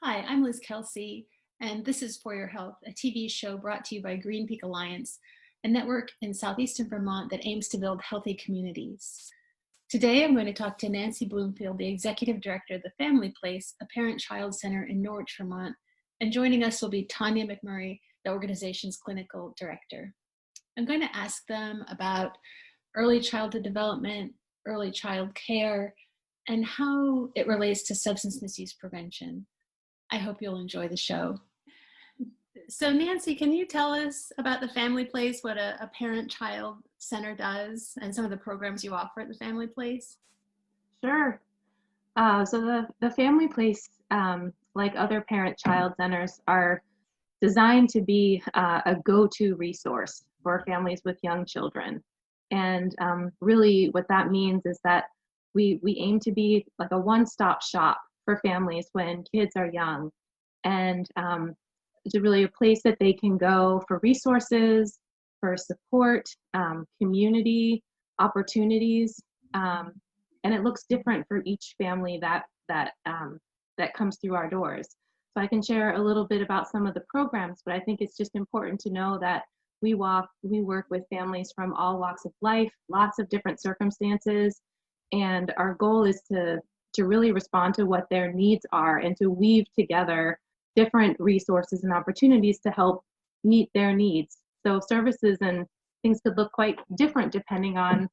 Hi, I'm Liz Kelsey, and this is For Your Health, a TV show brought to you by Green Peak Alliance, a network in southeastern Vermont that aims to build healthy communities. Today, I'm going to talk to Nancy Bloomfield, the Executive Director of the Family Place, a parent-child center in Norwich, Vermont, and joining us will be Tonya McMurray, the organization's Clinical Director. I'm going to ask them about early childhood development, early child care, and how it relates to substance misuse prevention. I hope you'll enjoy the show. So Nancy, can you tell us about the Family Place, what a parent-child center does, and some of the programs you offer at the Family Place? Sure. So the Family Place, like other parent-child centers, are designed to be a go-to resource for families with young children. And really what that means is that we aim to be like a one-stop shop for families when kids are young. And it's really a place that they can go for resources, for support, community, opportunities. And it looks different for each family that comes through our doors. So I can share a little bit about some of the programs, but I think it's just important to know that we work with families from all walks of life, lots of different circumstances, and our goal is to really respond to what their needs are and to weave together different resources and opportunities to help meet their needs. So services and things could look quite different depending on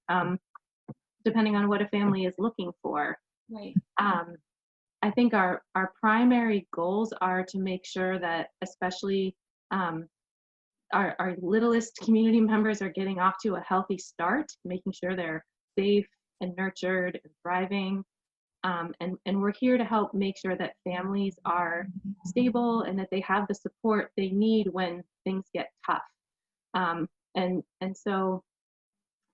what a family is looking for. Right. I think our primary goals are to make sure that especially our littlest community members are getting off to a healthy start, making sure they're safe and nurtured and thriving. And we're here to help make sure that families are stable and that they have the support they need when things get tough. And so,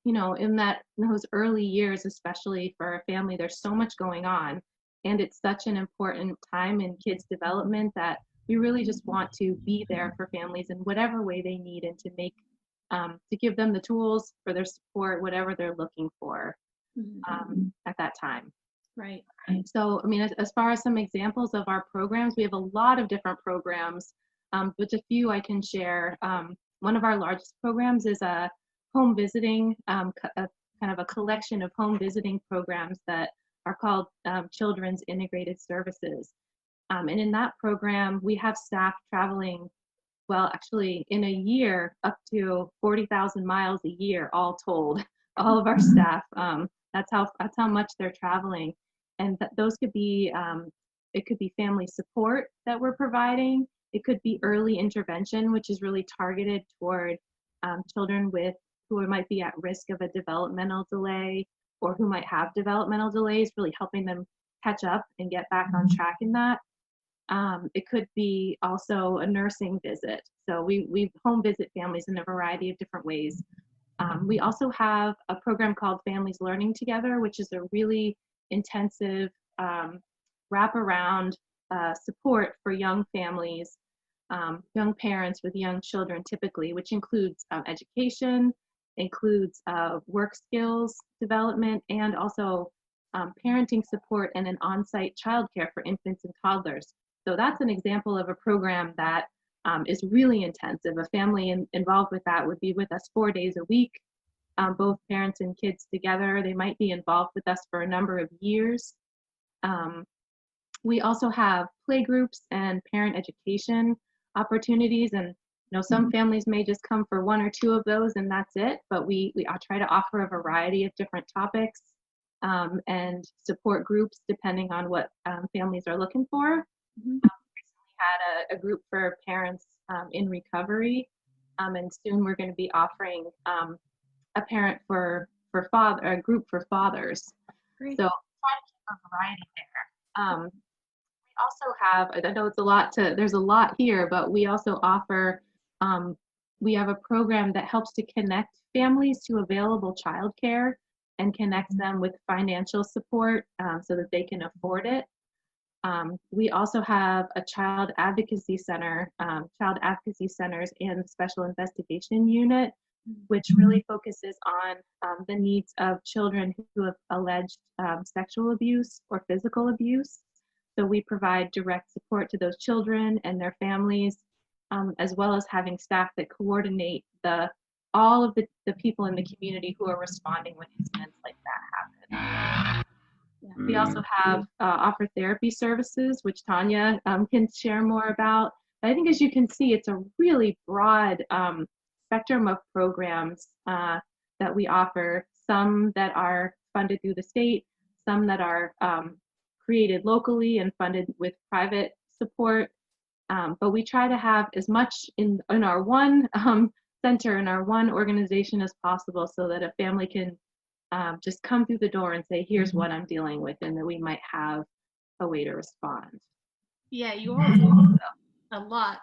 in those early years, especially for a family, there's so much going on, and it's such an important time in kids' development that we really just want to be there for families in whatever way they need and to give them the tools for their support, whatever they're looking for at that time. Right. So, I mean, as far as some examples of our programs, we have a lot of different programs, but a few I can share. One of our largest programs is a home visiting, kind of a collection of home visiting programs that are called Children's Integrated Services. And in that program, we have staff traveling, well, actually, in a year, up to 40,000 miles a year, all told. All of our staff, that's how much they're traveling. And those could be, it could be family support that we're providing. It could be early intervention, which is really targeted toward children who might be at risk of a developmental delay or who might have developmental delays, really helping them catch up and get back on track in that. It could be also a nursing visit. So we home visit families in a variety of different ways. We also have a program called Families Learning Together, which is a really intensive wraparound support for young families, young parents with young children typically, which includes education, includes work skills development, and also parenting support and an on-site childcare for infants and toddlers. So that's an example of a program that is really intensive. A family involved with that would be with us 4 days a week, both parents and kids together. They might be involved with us for a number of years. We also have play groups and parent education opportunities, and some families may just come for one or two of those and that's it, but we try to offer a variety of different topics and support groups depending on what families are looking for. Recently had a group for parents in recovery, and soon we're going to be offering a parent a group for fathers. Great. So trying to keep a variety there. We also have, I know there's a lot here, but we also offer, we have a program that helps to connect families to available childcare and connect them with financial support so that they can afford it. We also have a child advocacy center, child advocacy centers and special investigation unit, which really focuses on the needs of children who have alleged sexual abuse or physical abuse. So we provide direct support to those children and their families, as well as having staff that coordinate all of the people in the community who are responding when incidents like that happen. We also have offer therapy services, which Tonya can share more about. But I think, as you can see, it's a really broad spectrum of programs that we offer. Some that are funded through the state, some that are created locally and funded with private support. But we try to have as much in our one center, in our one organization as possible, so that a family can just come through the door and say, here's what I'm dealing with, and that we might have a way to respond. Yeah, you all do a lot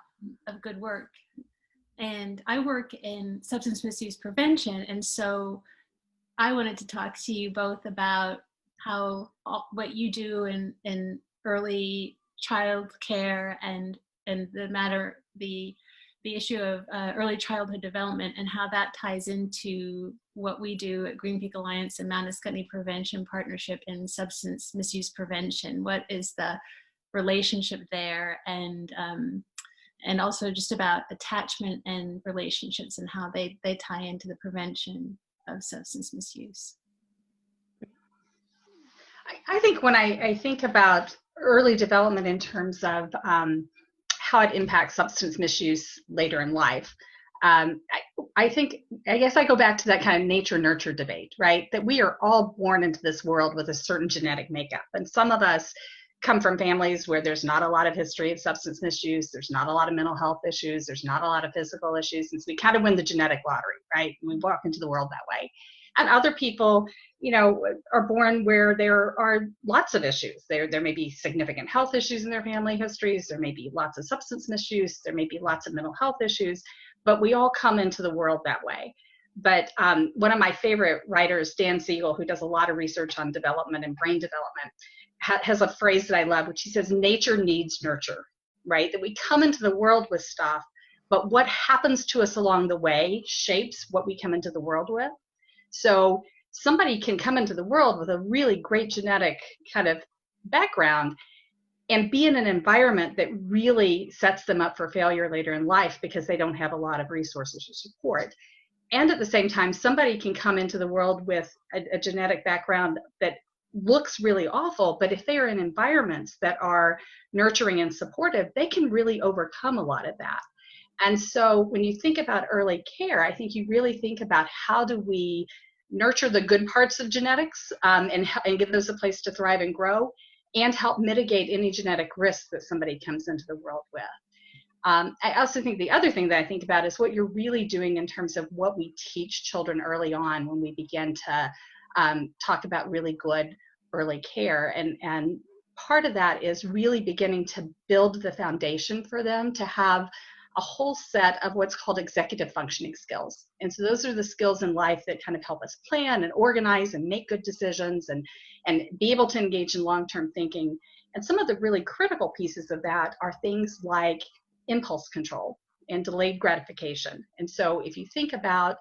of good work. And I work in substance misuse prevention, and so I wanted to talk to you both about what you do in early child care and the issue of early childhood development, and how that ties into what we do at Green Peak Alliance and Mount Escutney Prevention Partnership in substance misuse prevention. What is the relationship there, and also just about attachment and relationships and how they tie into the prevention of substance misuse. I think when I think about early development in terms of how it impacts substance misuse later in life, I guess I go back to that kind of nature-nurture debate, right? That we are all born into this world with a certain genetic makeup. And some of us come from families where there's not a lot of history of substance misuse, there's not a lot of mental health issues, there's not a lot of physical issues, and so we kind of win the genetic lottery, right? We walk into the world that way. And other people, are born where there are lots of issues. There may be significant health issues in their family histories, there may be lots of substance misuse, there may be lots of mental health issues, but we all come into the world that way. But one of my favorite writers, Dan Siegel, who does a lot of research on development and brain development, has a phrase that I love, which he says, nature needs nurture, right? That we come into the world with stuff, but what happens to us along the way shapes what we come into the world with. So somebody can come into the world with a really great genetic kind of background and be in an environment that really sets them up for failure later in life because they don't have a lot of resources or support. And at the same time, somebody can come into the world with a genetic background that looks really awful, but if they are in environments that are nurturing and supportive, they can really overcome a lot of that. And so when you think about early care, I think you really think about how do we nurture the good parts of genetics and give those a place to thrive and grow, and help mitigate any genetic risk that somebody comes into the world with. I also think the other thing that I think about is what you're really doing in terms of what we teach children early on when we begin to talk about really good early care. And part of that is really beginning to build the foundation for them to have a whole set of what's called executive functioning skills. And so those are the skills in life that kind of help us plan and organize and make good decisions and be able to engage in long-term thinking. And some of the really critical pieces of that are things like impulse control and delayed gratification. And so if you think about,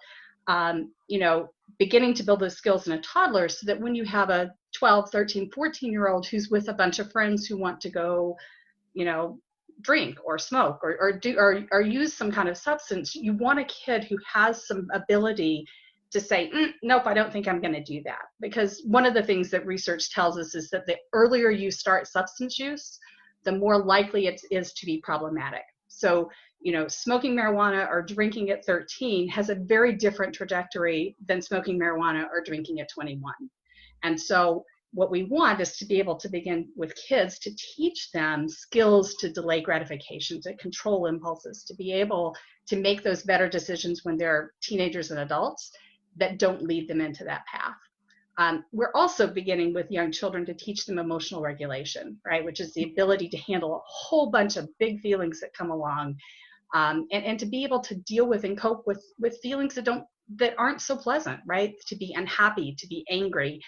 beginning to build those skills in a toddler, so that when you have a 12, 13, 14-year-old who's with a bunch of friends who want to go, drink or smoke or use some kind of substance, you want a kid who has some ability to say, nope, I don't think I'm going to do that. Because one of the things that research tells us is that the earlier you start substance use, the more likely it is to be problematic. So, smoking marijuana or drinking at 13 has a very different trajectory than smoking marijuana or drinking at 21. And so what we want is to be able to begin with kids to teach them skills to delay gratification, to control impulses, to be able to make those better decisions when they're teenagers and adults that don't lead them into that path. We're also beginning with young children to teach them emotional regulation, right, which is the ability to handle a whole bunch of big feelings that come along, and to be able to deal with and cope with feelings that aren't so pleasant, right, to be unhappy, to be angry.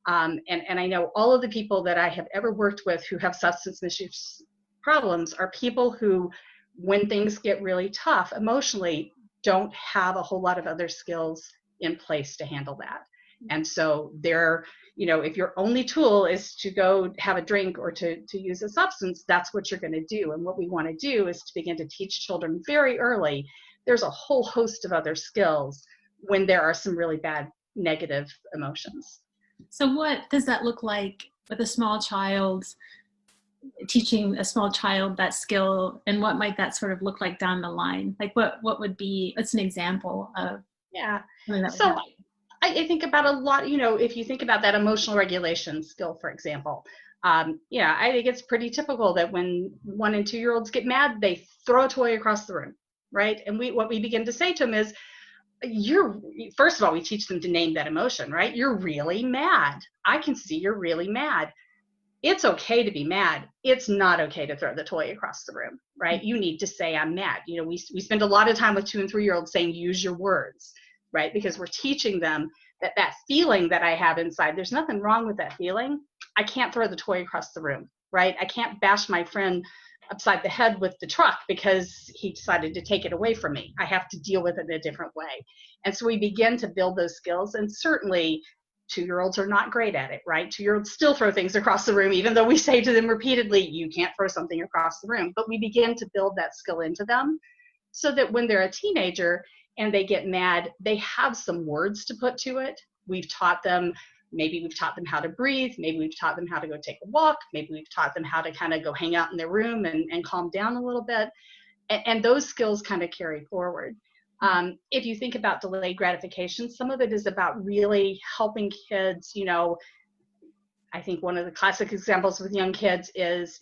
And I know all of the people that I have ever worked with who have substance misuse problems are people who, when things get really tough emotionally, don't have a whole lot of other skills in place to handle that. And so they're, if your only tool is to go have a drink or to use a substance, that's what you're going to do. And what we want to do is to begin to teach children very early. There's a whole host of other skills when there are some really bad negative emotions. So what does that look like with a small child, teaching a small child that skill, and what might that sort of look like down the line? Like what would be, what's an example of? Yeah. That So I think about a lot, if you think about that emotional regulation skill, for example, I think it's pretty typical that when 1 and 2 year olds get mad, they throw a toy across the room, right? And what we begin to say to them is, first of all, we teach them to name that emotion, right? You're really mad. I can see you're really mad. It's okay to be mad. It's not okay to throw the toy across the room, right? You need to say, I'm mad. We spend a lot of time with 2 and 3 year olds saying, use your words, right? Because we're teaching them that feeling that I have inside, there's nothing wrong with that feeling. I can't throw the toy across the room, right? I can't bash my friend upside the head with the truck because he decided to take it away from me. I have to deal with it in a different way. And so we begin to build those skills, and certainly 2 year olds are not great at it, right? 2 year olds still throw things across the room, even though we say to them repeatedly, you can't throw something across the room. But we begin to build that skill into them so that when they're a teenager and they get mad, they have some words to put to it. Maybe we've taught them how to breathe. Maybe we've taught them how to go take a walk. Maybe we've taught them how to kind of go hang out in their room and calm down a little bit. And those skills kind of carry forward. If you think about delayed gratification, some of it is about really helping kids, I think one of the classic examples with young kids is,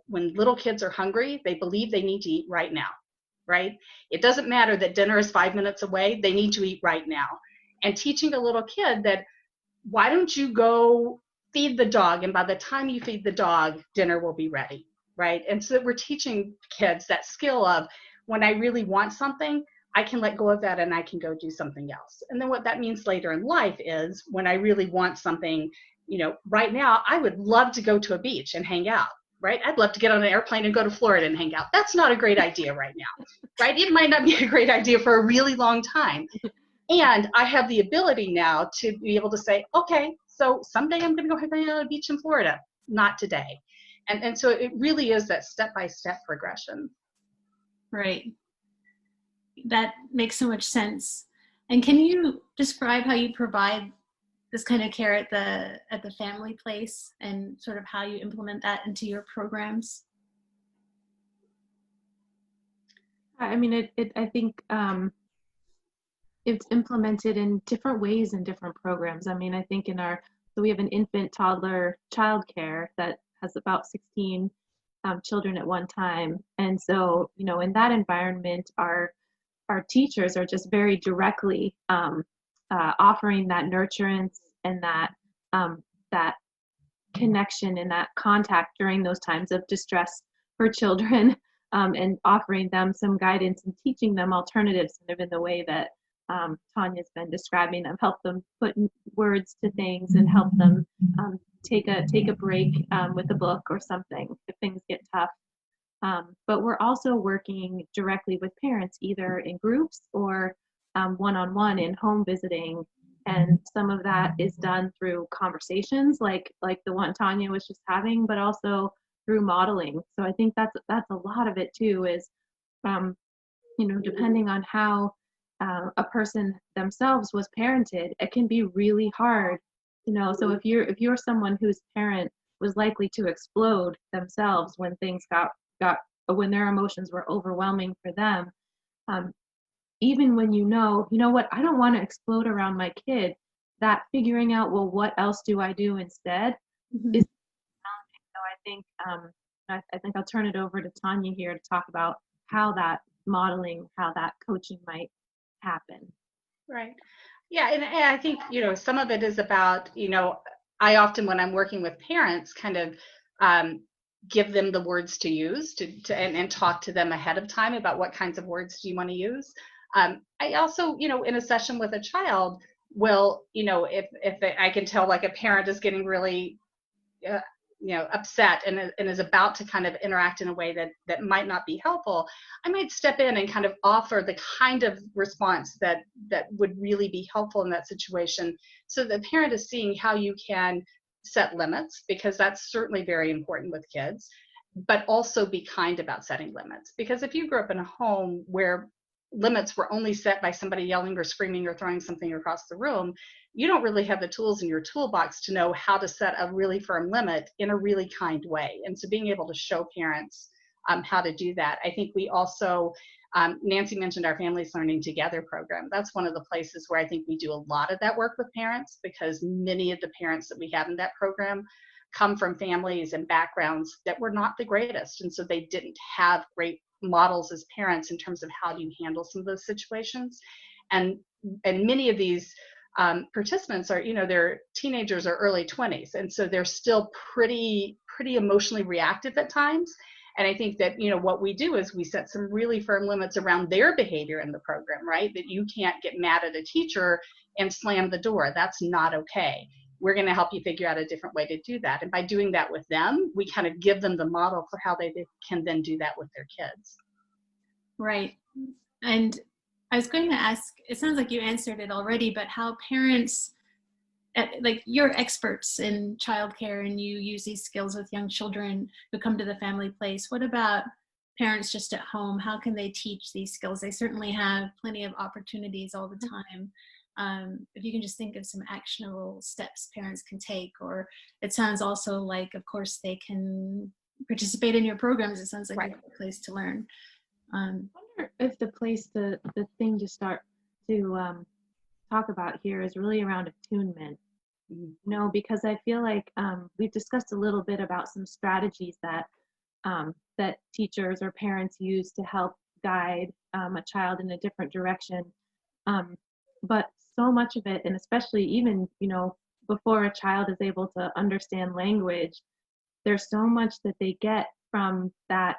when little kids are hungry, they believe they need to eat right now, right? It doesn't matter that dinner is 5 minutes away, they need to eat right now. And teaching a little kid that, why don't you go feed the dog, and by the time you feed the dog, dinner will be ready, right? And so we're teaching kids that skill of, when I really want something, I can let go of that and I can go do something else. And then what that means later in life is, when I really want something, right now, I would love to go to a beach and hang out, right? I'd love to get on an airplane and go to Florida and hang out. That's not a great idea right now, right? It might not be a great idea for a really long time. And I have the ability now to be able to say, okay, so someday I'm going to go hang out on a beach in Florida, not today. And so it really is that step-by-step progression. Right. That makes so much sense. And can you describe how you provide this kind of care at the family place, and sort of how you implement that into your programs? I mean, I think it's implemented in different ways in different programs. I mean, I think so we have an infant toddler childcare that has about 16 children at one time. And so, in that environment, our teachers are just very directly offering that nurturance and that connection and that contact during those times of distress for children, and offering them some guidance and teaching them alternatives kind of in the way that Tonya's been describing them, help them put words to things and help them take a break with a book or something if things get tough. But we're also working directly with parents, either in groups or one-on-one in home visiting. And some of that is done through conversations like the one Tonya was just having, but also through modeling. So I think that's a lot of it too, is depending on how a person themselves was parented, it can be really hard. So if you're someone whose parent was likely to explode themselves when things when their emotions were overwhelming for them, even when what, I don't want to explode around my kid, that figuring out, well, what else do I do instead, is challenging. So I think I'll turn it over to Tonya here to talk about how that modeling, how that coaching might happen. Right. Yeah. And I think, some of it is about, I often, when I'm working with parents, kind of give them the words to use and talk to them ahead of time about what kinds of words do you want to use. I also, in a session with a child, will, if I can tell, like, a parent is getting really upset and is about to kind of interact in a way that might not be helpful, I might step in and kind of offer the kind of response that would really be helpful in that situation, so the parent is seeing how you can set limits, because that's certainly very important with kids, but also be kind about setting limits. Because if you grew up in a home where limits were only set by somebody yelling or screaming or throwing something across the room, you don't really have the tools in your toolbox to know how to set a really firm limit in a really kind way. And so being able to show parents how to do that. I think we also, Nancy mentioned our Families Learning Together program. That's one of the places where I think we do a lot of that work with parents, because many of the parents that we have in that program come from families and backgrounds that were not the greatest. And so they didn't have great models as parents in terms of how do you handle some of those situations. And many of these participants are, they're teenagers or early 20s. And so they're still pretty emotionally reactive at times. And I think that, what we do is we set some really firm limits around their behavior in the program, right? That you can't get mad at a teacher and slam the door. That's not okay. We're going to help you figure out a different way to do that. And by doing that with them, we kind of give them the model for how they can then do that with their kids. Right. And I was going to ask, it sounds like you answered it already, but how parents, like you're experts in childcare and you use these skills with young children who come to the family place. What about parents just at home? How can they teach these skills? They certainly have plenty of opportunities all the time. If you can just think of some actionable steps parents can take, or it sounds also like, of course, they can participate in your programs. It sounds like Right. a good place to learn. I wonder if the thing to start to talk about here is really around attunement. Because I feel like we've discussed a little bit about some strategies that that teachers or parents use to help guide a child in a different direction. But so much of it, and especially even, before a child is able to understand language, there's so much that they get from that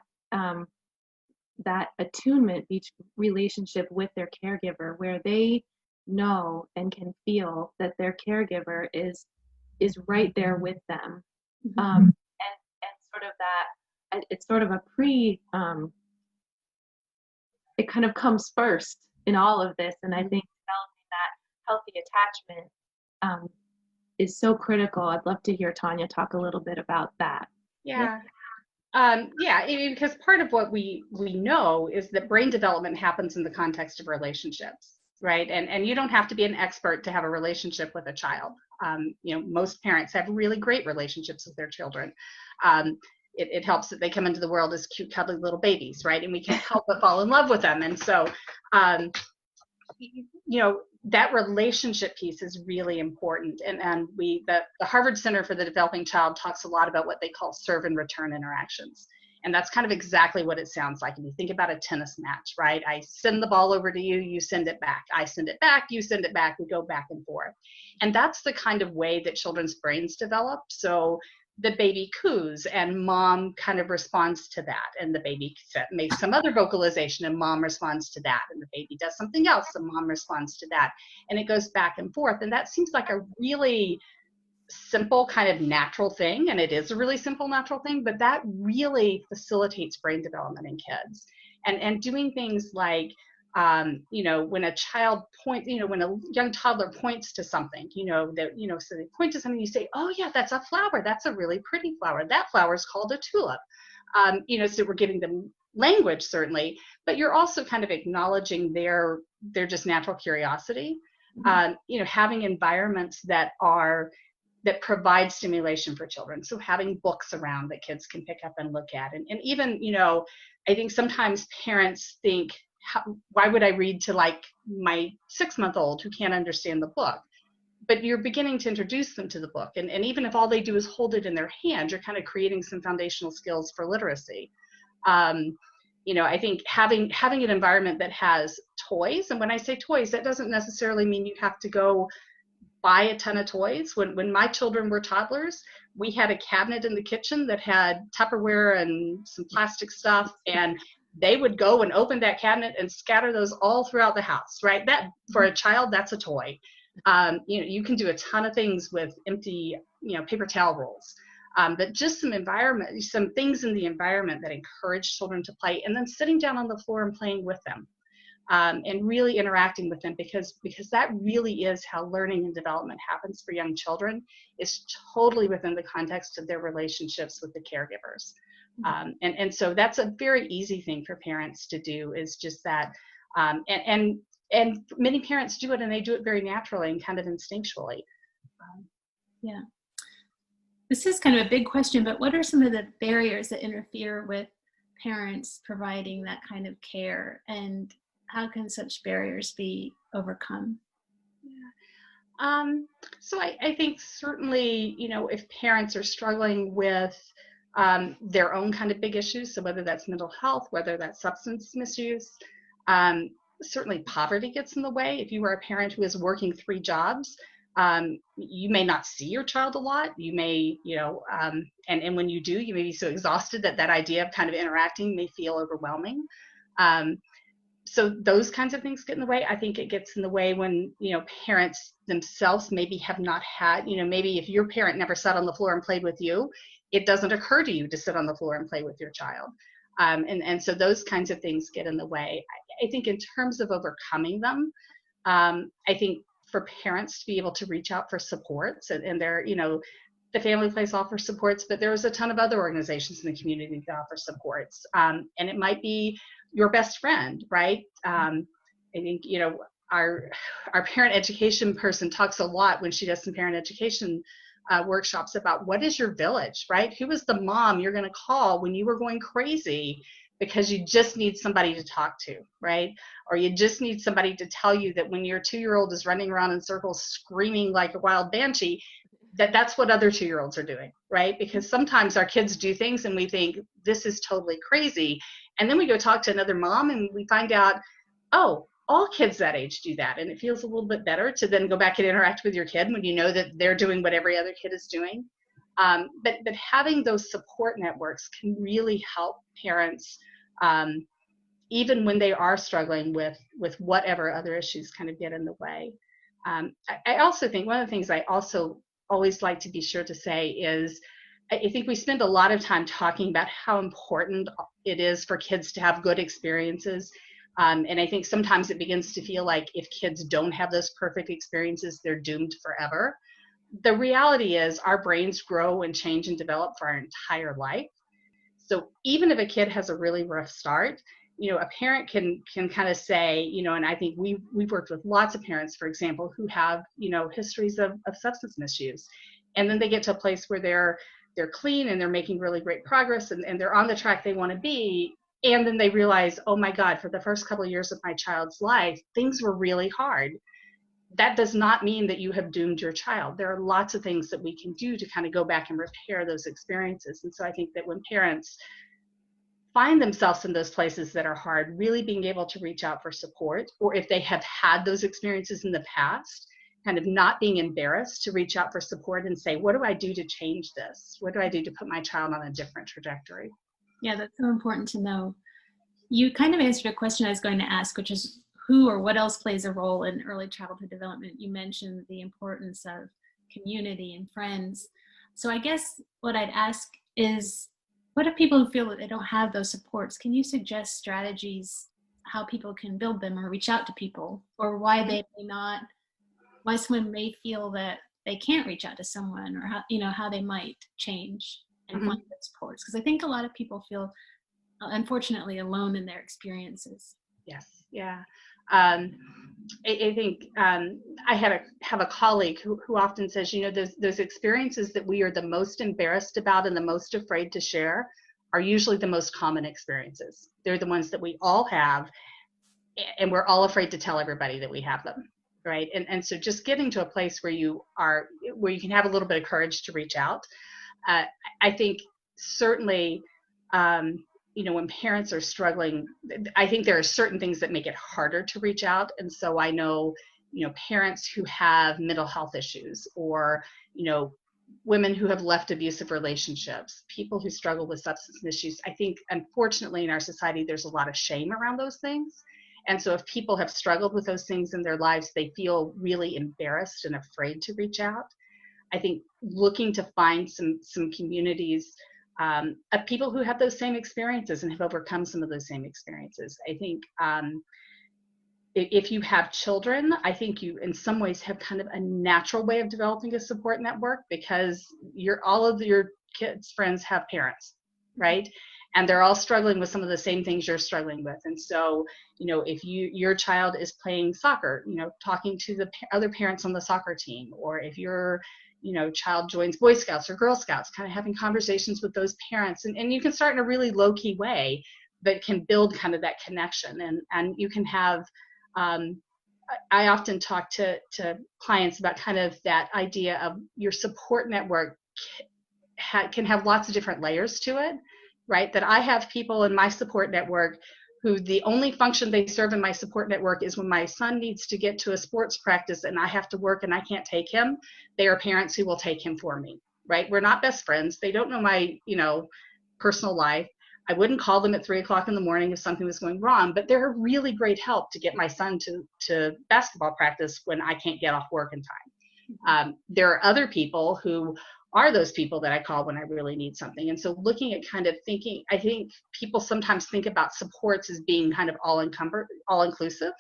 that attunement, each relationship with their caregiver, where they know and can feel that their caregiver is right there with them. And sort of that, it's sort of a it kind of comes first in all of this. And I think developing that healthy attachment is so critical. I'd love to hear Tonya talk a little bit about that. Yeah. Because part of what we know is that brain development happens in the context of relationships, right? And you don't have to be an expert to have a relationship with a child. Most parents have really great relationships with their children. It helps that they come into the world as cute, cuddly little babies, right? And we can't help but fall in love with them. And so, that relationship piece is really important. And the Harvard Center for the Developing Child talks a lot about what they call serve and return interactions. And that's kind of exactly what it sounds like. If you think about a tennis match, right? I send the ball over to you, you send it back. I send it back, you send it back, we go back and forth. And that's the kind of way that children's brains develop. So the baby coos and mom kind of responds to that, and the baby makes some other vocalization and mom responds to that, and the baby does something else and mom responds to that, and it goes back and forth. And that seems like a really simple kind of natural thing, and it is a really simple natural thing, but that really facilitates brain development in kids. And doing things like when a child points, when a young toddler points to something, so they point to something, you say, oh yeah, that's a flower. That's a really pretty flower. That flower is called a tulip. So we're giving them language, certainly, but you're also kind of acknowledging their just natural curiosity. Having environments that provide stimulation for children. So having books around that kids can pick up and look at. And even, I think sometimes parents think, why would I read to like my 6-month-old who can't understand the book? But you're beginning to introduce them to the book. And even if all they do is hold it in their hand, you're kind of creating some foundational skills for literacy. I think having an environment that has toys, and when I say toys, that doesn't necessarily mean you have to go buy a ton of toys. When my children were toddlers, we had a cabinet in the kitchen that had Tupperware and some plastic stuff, and they would go and open that cabinet and scatter those all throughout the house, right? That, for a child, that's a toy. You can do a ton of things with empty, paper towel rolls. but just some things in the environment that encourage children to play, and then sitting down on the floor and playing with them. And really interacting with them, because that really is how learning and development happens for young children. It's totally within the context of their relationships with the caregivers. And so that's a very easy thing for parents to do, is just that. And many parents do it, and they do it very naturally and kind of instinctually. Yeah. This is kind of a big question, but what are some of the barriers that interfere with parents providing that kind of care, and how can such barriers be overcome? Yeah. So I think certainly, if parents are struggling with their own kind of big issues, so whether that's mental health, whether that's substance misuse, certainly poverty gets in the way. If you are a parent who is working 3 jobs, you may not see your child a lot. You may, and when you do, you may be so exhausted that idea of kind of interacting may feel overwhelming. So those kinds of things get in the way. I think it gets in the way when, parents themselves maybe have not had, maybe if your parent never sat on the floor and played with you, it doesn't occur to you to sit on the floor and play with your child. And so those kinds of things get in the way. I think in terms of overcoming them, I think for parents to be able to reach out for supports, and there, the Family Place offers supports, but there's a ton of other organizations in the community that offer supports. And it might be your best friend, right? I think, our parent education person talks a lot when she does some parent education workshops about what is your village, right? Who is the mom you're going to call when you were going crazy because you just need somebody to talk to, right? Or you just need somebody to tell you that when your 2-year-old is running around in circles screaming like a wild banshee, that's what other 2-year-olds are doing, right? Because sometimes our kids do things and we think this is totally crazy. And then we go talk to another mom and we find out, oh, all kids that age do that. And it feels a little bit better to then go back and interact with your kid when you know that they're doing what every other kid is doing. But having those support networks can really help parents, even when they are struggling with whatever other issues kind of get in the way. I also think one of the things I also always like to be sure to say is, I think we spend a lot of time talking about how important it is for kids to have good experiences. And I think sometimes it begins to feel like if kids don't have those perfect experiences, they're doomed forever. The reality is our brains grow and change and develop for our entire life. So even if a kid has a really rough start, a parent can kind of say, and I think we've worked with lots of parents, for example, who have, histories of substance misuse. And then they get to a place where they're clean and they're making really great progress and they're on the track they want to be. And then they realize, oh my God, for the first couple of years of my child's life, things were really hard. That does not mean that you have doomed your child. There are lots of things that we can do to kind of go back and repair those experiences. And so I think that when parents find themselves in those places that are hard, really being able to reach out for support, or if they have had those experiences in the past, kind of not being embarrassed to reach out for support and say, what do I do to change this? What do I do to put my child on a different trajectory? Yeah, that's so important to know. You kind of answered a question I was going to ask, which is who or what else plays a role in early childhood development? You mentioned the importance of community and friends. So I guess what I'd ask is, what if people who feel that they don't have those supports? Can you suggest strategies how people can build them or reach out to people, or why they may not, why someone may feel that they can't reach out to someone, or how they might change and find those supports? Because I think a lot of people feel unfortunately alone in their experiences. Yes, yeah. I think I have a colleague who often says, those experiences that we are the most embarrassed about and the most afraid to share are usually the most common experiences. They're the ones that we all have, and we're all afraid to tell everybody that we have them, right? And so just getting to a place where you can have a little bit of courage to reach out. I think certainly, when parents are struggling, I think there are certain things that make it harder to reach out. And so I know, parents who have mental health issues, or, women who have left abusive relationships, people who struggle with substance misuse. I think, unfortunately, in our society, there's a lot of shame around those things. And so if people have struggled with those things in their lives, they feel really embarrassed and afraid to reach out. I think looking to find some communities of people who have those same experiences and have overcome some of those same experiences. I think if you have children, I think you in some ways have kind of a natural way of developing a support network, because all of your kids' friends have parents, right? And they're all struggling with some of the same things you're struggling with. And so, if your child is playing soccer, talking to the other parents on the soccer team, or if your child joins Boy Scouts or Girl Scouts, kind of having conversations with those parents, and you can start in a really low-key way, but can build kind of that connection. And you can have I often talk to clients about kind of that idea of your support network can have lots of different layers to it, right? That I have people in my support network who the only function they serve in my support network is when my son needs to get to a sports practice and I have to work and I can't take him. They are parents who will take him for me, right? We're not best friends. They don't know my, personal life. I wouldn't call them at 3 o'clock in the morning if something was going wrong, but they're a really great help to get my son to basketball practice when I can't get off work in time. There are other people who are those people that I call when I really need something. And so looking at kind of thinking, I think people sometimes think about supports as being kind of all inclusive.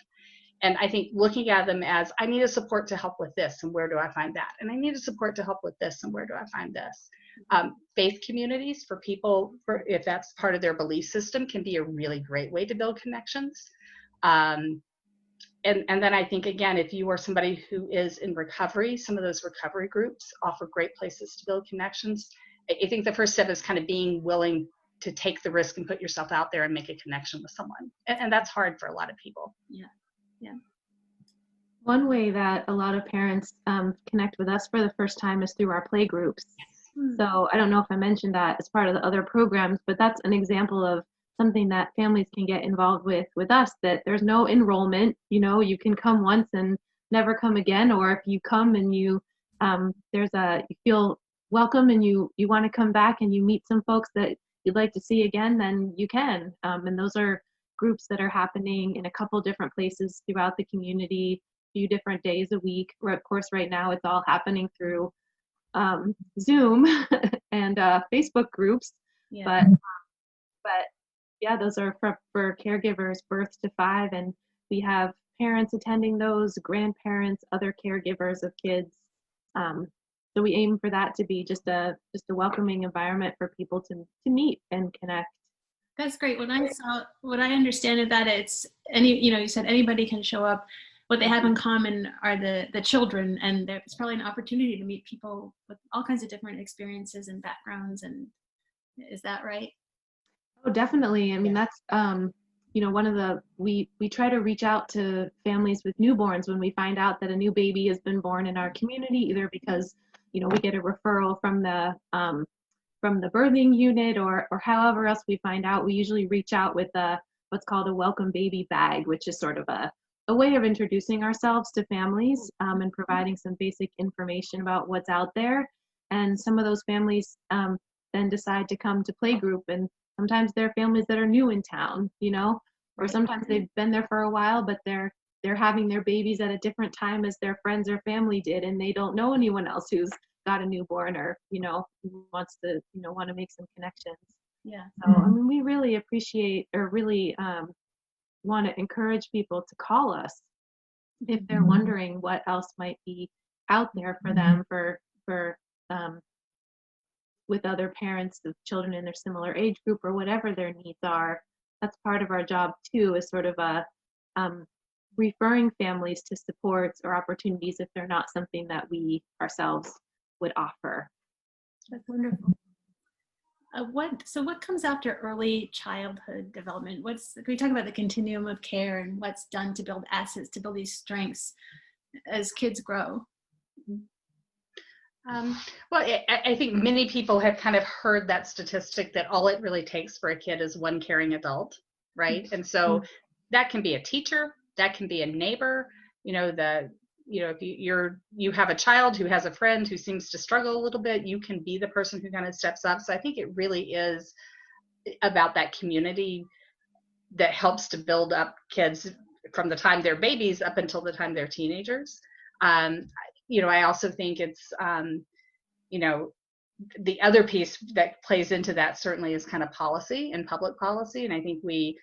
And I think looking at them as, I need a support to help with this, and where do I find that? And I need a support to help with this, and where do I find this? Faith communities for people, if that's part of their belief system, can be a really great way to build connections. And then I think, again, if you are somebody who is in recovery, some of those recovery groups offer great places to build connections. I think the first step is kind of being willing to take the risk and put yourself out there and make a connection with someone. And that's hard for a lot of people. Yeah. One way that a lot of parents connect with us for the first time is through our play groups. Yes. So I don't know if I mentioned that as part of the other programs, but that's an example of something that families can get involved with us, that there's no enrollment. You can come once and never come again, or if you come and you feel welcome and you want to come back and you meet some folks that you'd like to see again, then you can. And those are groups that are happening in a couple different places throughout the community, a few different days a week. Of course, right now it's all happening through Zoom and Facebook groups. Yeah. But yeah, those are for caregivers birth to 5, and we have parents attending those, grandparents, other caregivers of kids. So we aim for that to be just a welcoming environment for people to meet and connect. That's great. What I understand is that it's you said anybody can show up. What they have in common are the children, and there's probably an opportunity to meet people with all kinds of different experiences and backgrounds. And is that right? Oh, definitely. I mean, that's one of we try to reach out to families with newborns when we find out that a new baby has been born in our community, either because we get a referral from the birthing unit, or however else we find out. We usually reach out with what's called a welcome baby bag, which is sort of a way of introducing ourselves to families and providing some basic information about what's out there. And some of those families then decide to come to playgroup, and sometimes they're families that are new in town, or sometimes they've been there for a while, but they're having their babies at a different time as their friends or family did, and they don't know anyone else who's got a newborn, or wants to want to make some connections. Yeah. So I mean, we really appreciate, or really want to encourage people to call us if they're wondering what else might be out there for them, for with other parents of children in their similar age group, or whatever their needs are. That's part of our job too, is sort of referring families to supports or opportunities if they're not something that we ourselves would offer. That's wonderful. What comes after early childhood development? Can we talk about the continuum of care and what's done to build assets, to build these strengths as kids grow? Well, I think many people have kind of heard that statistic that all it really takes for a kid is one caring adult, right? And so that can be a teacher, that can be a neighbor, if you have a child who has a friend who seems to struggle a little bit, you can be the person who kind of steps up. So I think it really is about that community that helps to build up kids from the time they're babies up until the time they're teenagers. I also think it's the other piece that plays into that certainly is kind of policy and public policy. And I think we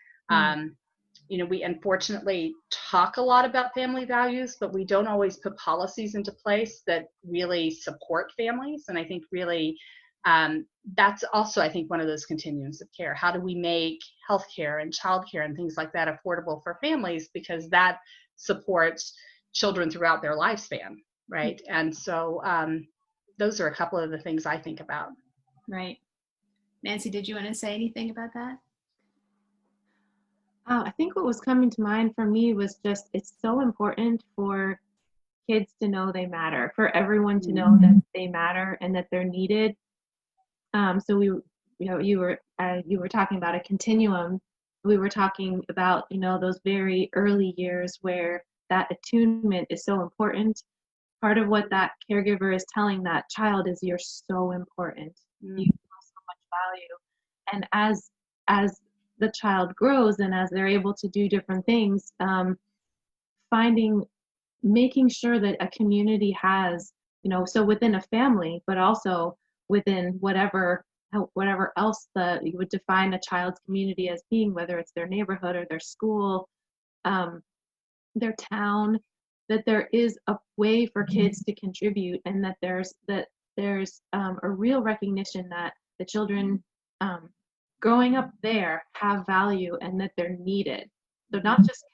unfortunately talk a lot about family values, but we don't always put policies into place that really support families. And I think really that's also, I think, one of those continuums of care. How do we make healthcare and childcare and things like that affordable for families? Because that supports children throughout their lifespan, right? And so those are a couple of the things I think about. Right. Nancy, did you want to say anything about that? I think what was coming to mind for me was just, it's so important for kids to know they matter, for everyone to know that they matter and that they're needed. So you were talking about a continuum. We were talking about, those very early years where that attunement is so important. Part of what that caregiver is telling that child is, you're so important. You have so much value. And as the child grows and as they're able to do different things, making sure that a community has, so within a family, but also within whatever else you would define a child's community as being, whether it's their neighborhood or their school, their town, that there is a way for kids to contribute, and that there's a real recognition that the children growing up there have value and that they're needed. So not just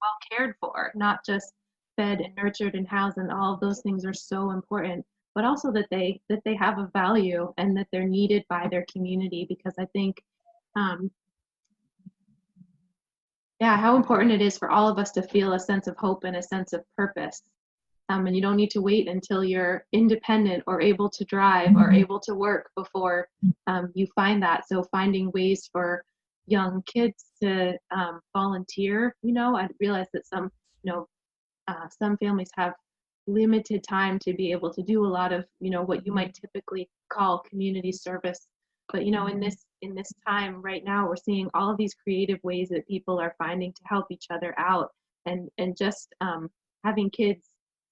well cared for, not just fed and nurtured and housed, and all of those things are so important, but also that they have a value and that they're needed by their community. Because I think how important it is for all of us to feel a sense of hope and a sense of purpose. And you don't need to wait until you're independent or able to drive or able to work before you find that. So finding ways for young kids to volunteer, I realize that some families have limited time to be able to do a lot of, what you might typically call community service. But, in this time right now, we're seeing all of these creative ways that people are finding to help each other out, and just having kids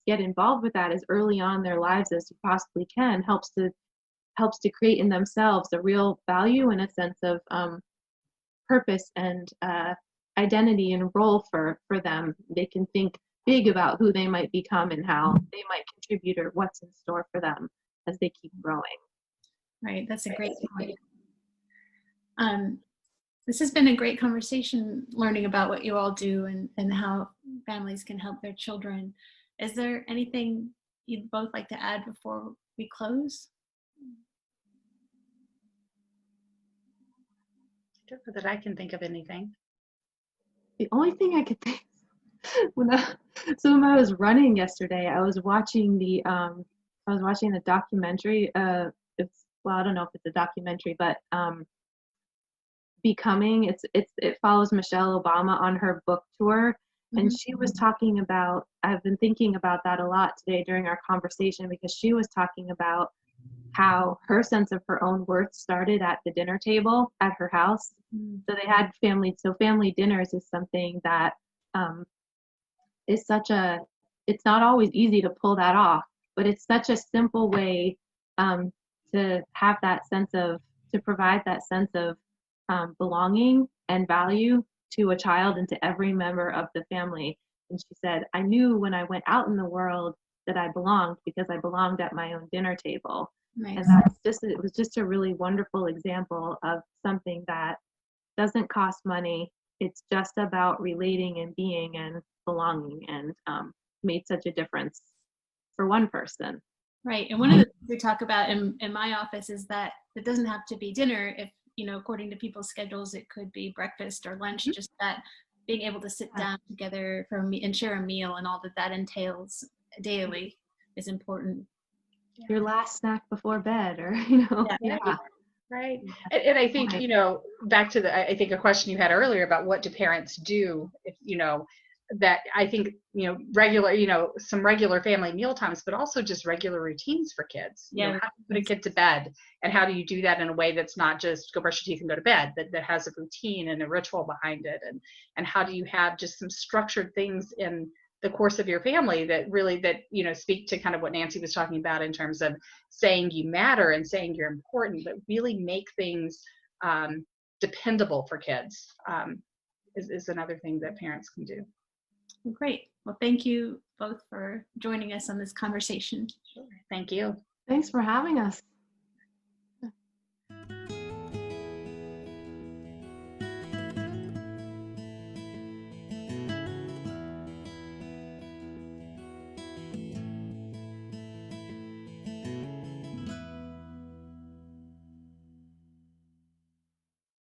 get involved with that as early on in their lives as you possibly can helps to create in themselves a real value and a sense of purpose and identity and role for them. They can think big about who they might become and how they might contribute or what's in store for them as they keep growing. Right, that's a great point. This has been a great conversation, learning about what you all do and how families can help their children. Is there anything you'd both like to add before we close? I don't know that I can think of anything. The only thing I could think when I was running yesterday, I was watching the documentary. I don't know if it's a documentary, but Becoming. It follows Michelle Obama on her book tour, and she was talking about. I've been thinking about that a lot today during our conversation, because she was talking about how her sense of her own worth started at the dinner table at her house. So they had family dinners is something that is it's not always easy to pull that off, but it's such a simple way to have that to provide that sense of belonging and value to a child and to every member of the family. And she said, I knew when I went out in the world that I belonged, because I belonged at my own dinner table. Nice. And it was just a really wonderful example of something that doesn't cost money. It's just about relating and being and belonging, and made such a difference for one person. Right. And one of the things we talk about in my office is that it doesn't have to be dinner. If, according to people's schedules, it could be breakfast or lunch, just that being able to sit down together and share a meal and all that entails daily is important. Your last snack before bed, or, Right. And I think, back to I think a question you had earlier about what do parents do if, that I think, regular, some regular family meal times, but also just regular routines for kids. How do you put a kid to bed, and how do you do that in a way that's not just go brush your teeth and go to bed, that has a routine and a ritual behind it, and how do you have just some structured things in the course of your family that really, that, you know, speak to kind of what Nancy was talking about in terms of saying you matter and saying you're important, but really make things dependable for kids, is another thing that parents can do. Great. Well, thank you both for joining us on this conversation. Sure. Thank you. Thanks for having us.